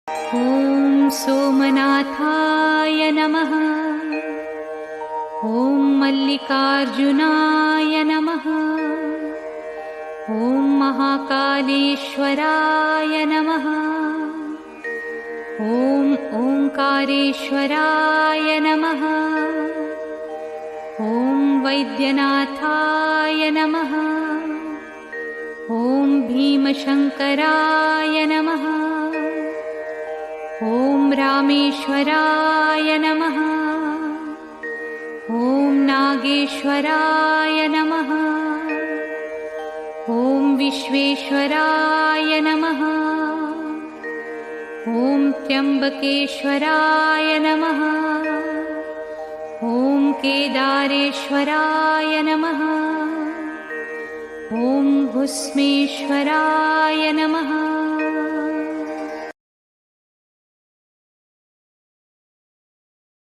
ॐ सोमनाथाय नमः। ॐ मल्लिकार्जुनाय नमः। ॐ महाकालेश्वराय नमः। ॐ ओंकारेश्वराय नमः। ॐ वैद्यनाथाय नमः। ॐ भीमशंकराय नमः। ॐ रामेश्वराय नमः। ॐ नागेश्वराय नमः। ॐ विश्वेश्वराय नमः। ॐ त्र्यंबकेश्वराय नमः। ॐ केदारेश्वराय नमः। ॐ भुस्मेश्वराय नमः।